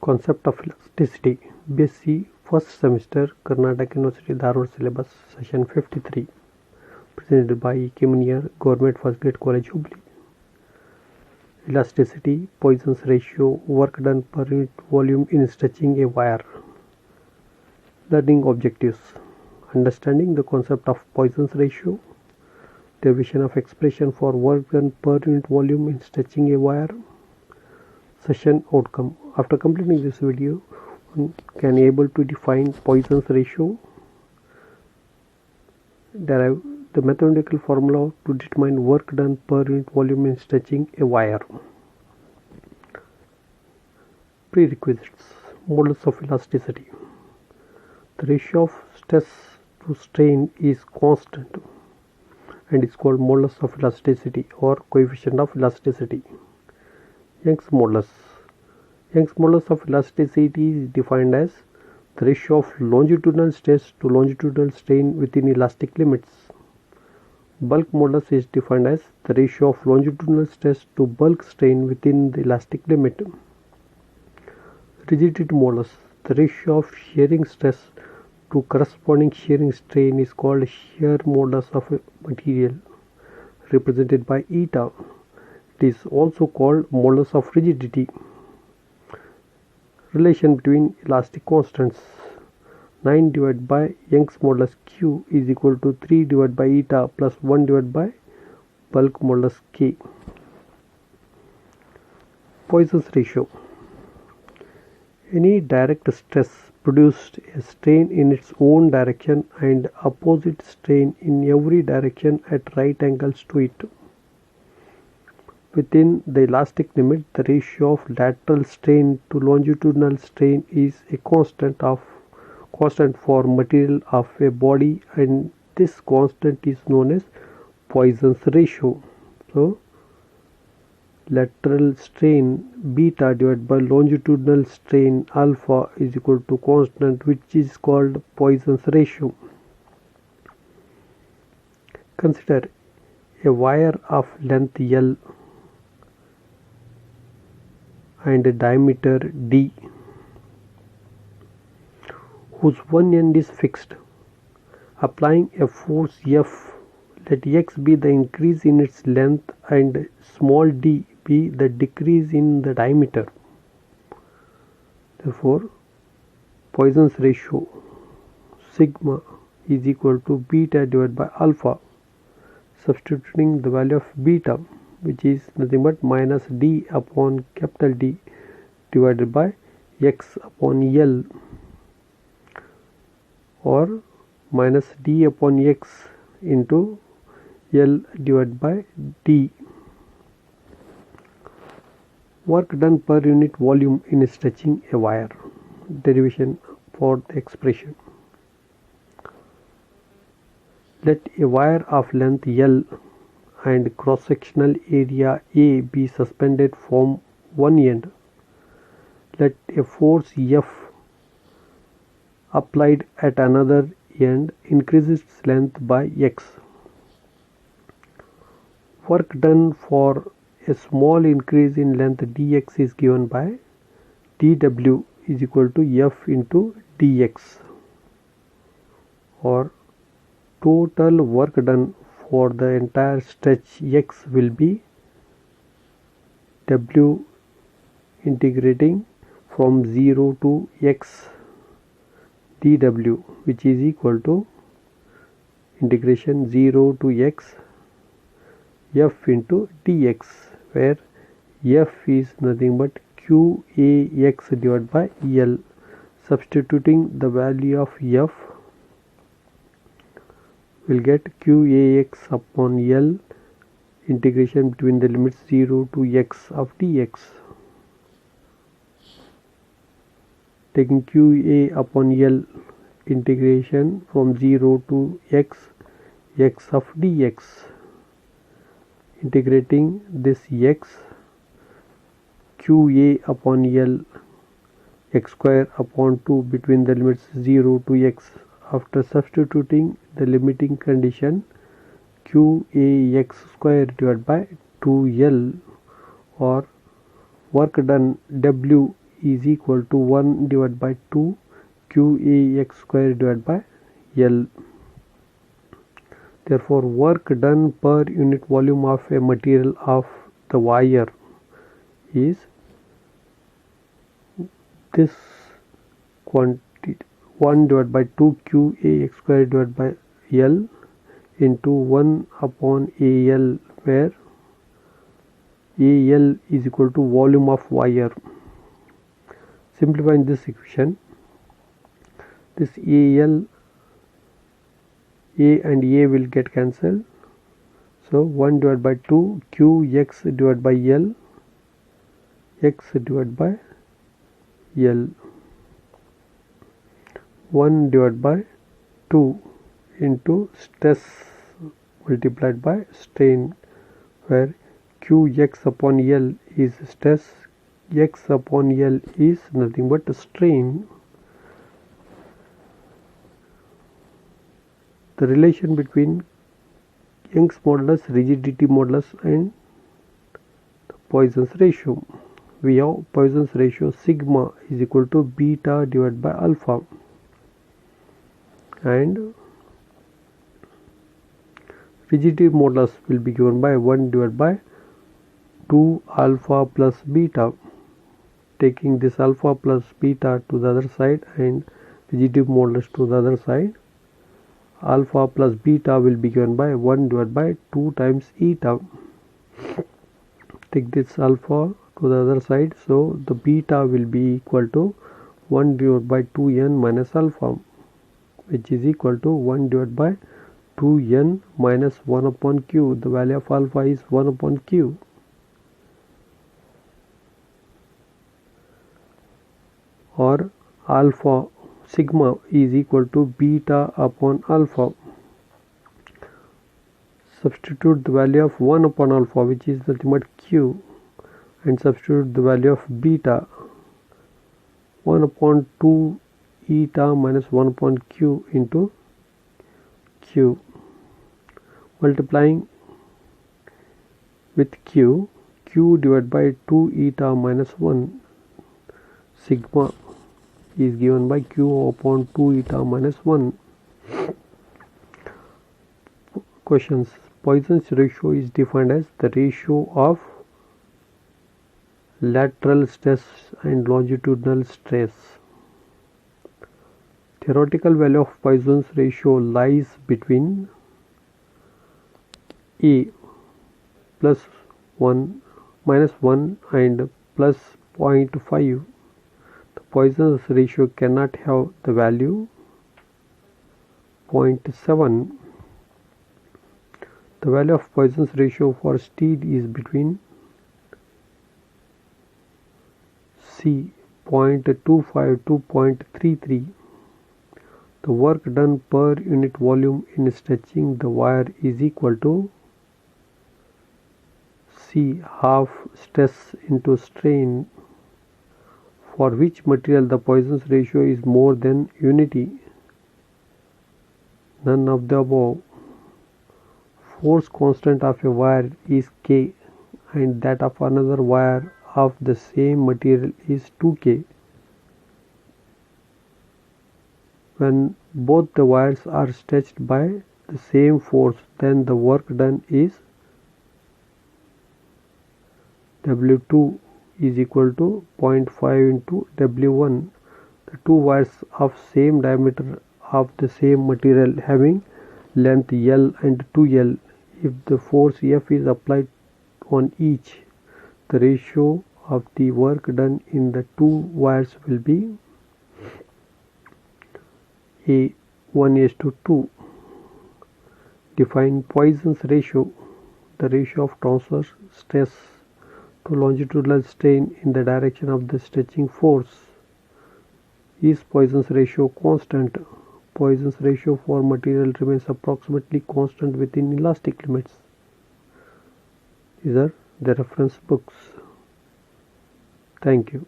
Concept of elasticity, BSc first semester, Karnataka University Dharwad syllabus, session 53, presented by E. K. Munier, Government First Grade College, Hubli. Elasticity, Poisson's ratio, work done per unit volume in stretching a wire. Learning objectives, understanding the concept of Poisson's ratio, derivation of expression for work done per unit volume in stretching a wire. Session outcome. After completing this video, one can able to define Poisson's ratio, derive the mathematical formula to determine work done per unit volume in stretching a wire. Prerequisites. Modulus of elasticity. The ratio of stress to strain is constant and is called modulus of elasticity or coefficient of elasticity. Young's modulus. Young's modulus of elasticity is defined as the ratio of longitudinal stress to longitudinal strain within elastic limits. Bulk modulus is defined as the ratio of longitudinal stress to bulk strain within the elastic limit. Rigidity modulus. The ratio of shearing stress to corresponding shearing strain is called shear modulus of a material, represented by eta. It is also called modulus of rigidity. Relation between elastic constants. 9 divided by Young's modulus Q is equal to 3 divided by eta plus 1 divided by bulk modulus K. Poisson's ratio. Any direct stress produced a strain in its own direction and opposite strain in every direction at right angles to it. Within the elastic limit, the ratio of lateral strain to longitudinal strain is a constant for material of a body, and this constant is known as Poisson's ratio. So, lateral strain beta divided by longitudinal strain alpha is equal to constant, which is called Poisson's ratio. Consider a wire of length L and a diameter D, whose one end is fixed. Applying a force F, let X be the increase in its length and small d be the decrease in the diameter. Therefore, Poisson's ratio sigma is equal to beta divided by alpha. Substituting the value of beta, which is nothing but minus d upon capital D divided by X upon L, or minus d upon X into L divided by D. Work done per unit volume in stretching a wire. Derivation for the expression. Let a wire of length L and cross-sectional area A be suspended from one end. Let a force F applied at another end increase its length by X. Work done for a small increase in length dx is given by dw is equal to F into dx, or total work done for the entire stretch X will be W integrating from 0 to X dw, which is equal to integration 0 to X F into dx, where F is nothing but QAX divided by L. Substituting the value of F, will get QAX upon L integration between the limits 0 to X of dx. Taking QA upon L integration from 0 to X of dx. Integrating this X QA upon L X square upon 2 between the limits 0 to X. After substituting the limiting condition, QAX square divided by 2L, or work done W is equal to 1 divided by 2 QAX square divided by L. Therefore, work done per unit volume of a material of the wire is this quantity 1 divided by 2 QAX square divided by L into 1 upon AL, where AL is equal to volume of wire. Simplifying this equation, this AL, A and A will get cancelled. So 1 divided by 2 QX divided by L, X divided by L. 1 divided by 2 into stress multiplied by strain, where Qx upon L is stress, X upon L is nothing but strain. The relation between Young's modulus, rigidity modulus and Poisson's ratio. We have Poisson's ratio sigma is equal to beta divided by alpha, and rigidity modulus will be given by 1 divided by 2 alpha plus beta. Taking this alpha plus beta to the other side and rigidity modulus to the other side, alpha plus beta will be given by 1 divided by 2 times eta. Take this alpha to the other side, so the beta will be equal to 1 divided by 2n minus alpha, which is equal to 1 divided by 2n minus 1 upon q. The value of alpha is 1 upon q. Or alpha sigma is equal to beta upon alpha. Substitute the value of 1 upon alpha, which is nothing but q, and substitute the value of beta, 1 upon 2 eta minus 1 upon q into q. Multiplying with q, q divided by 2 eta minus 1, sigma is given by q upon 2 eta minus 1. Questions. Poisson's ratio is defined as the ratio of lateral stress and longitudinal stress. Theoretical value of Poisson's ratio lies between A plus 1 minus 1 and plus 0.5. The Poisson's ratio cannot have the value 0.7. The value of Poisson's ratio for steel is between C 0.25 to 0.33. The work done per unit volume in stretching the wire is equal to C half stress into strain. For which material the Poisson's ratio is more than unity? None of the above. Force constant of a wire is K, and that of another wire of the same material is 2K. When both the wires are stretched by the same force, then the work done is W2 is equal to 0.5 into W1. The two wires of same diameter of the same material having length L and 2L, if the force F is applied on each, the ratio of the work done in the two wires will be A 1:2. Define Poisson's ratio. The ratio of transverse stress to longitudinal strain in the direction of the stretching force. Is Poisson's ratio constant? Poisson's ratio for material remains approximately constant within elastic limits. These are the reference books. Thank you.